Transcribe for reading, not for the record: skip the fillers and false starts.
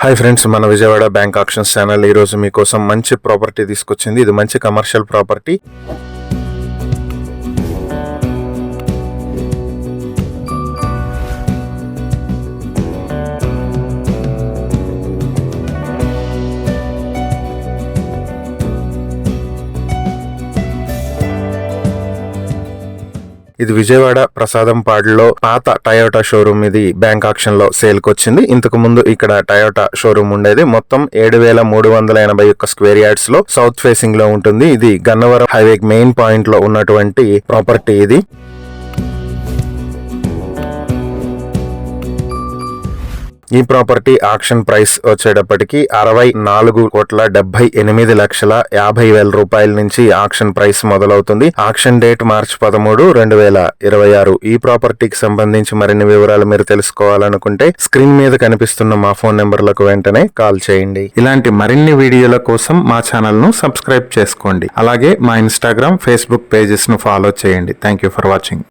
Hi friends, మన Vijayawada bank actions channel ఈ రోజు మీకోసం మంచి ప్రాపర్టీ తీసుకొచ్చింది. ఇది మంచి కమర్షియల్ ప్రాపర్టీ. ఇది విజయవాడ ప్రసాదంపాడులో పాత టయోటా షోరూమ్. ఇది బ్యాంక్ ఆక్షన్ లో సేల్ కి వచ్చింది. ఇంతకు ముందు ఇక్కడ టయోటా షోరూమ్ ఉండేది. మొత్తం 7,381 స్క్వేర్ యార్డ్స్ లో సౌత్ ఫేసింగ్ లో ఉంటుంది. ఇది గన్నవరం హైవే మెయిన్ పాయింట్ లో ఉన్నటువంటి ప్రాపర్టీ. ఇది ఈ ప్రాపర్టీ ఆక్షన్ ప్రైస్ వచ్చేటప్పటికి 64,78,50,000 రూపాయల నుంచి ఆక్షన్ ప్రైస్ మొదలవుతుంది. ఆక్షన్ డేట్ మార్చి 13, 2026. ఈ ప్రాపర్టీకి సంబంధించి మరిన్ని వివరాలు మీరు తెలుసుకోవాలనుకుంటే స్క్రీన్ మీద కనిపిస్తున్న మా ఫోన్ నెంబర్లకు వెంటనే కాల్ చేయండి. ఇలాంటి మరిన్ని వీడియోల కోసం మా ఛానల్ ను సబ్స్క్రైబ్ చేసుకోండి. అలాగే మా ఇన్స్టాగ్రామ్, ఫేస్బుక్ పేజెస్ ను ఫాలో చేయండి. Thank you for watching.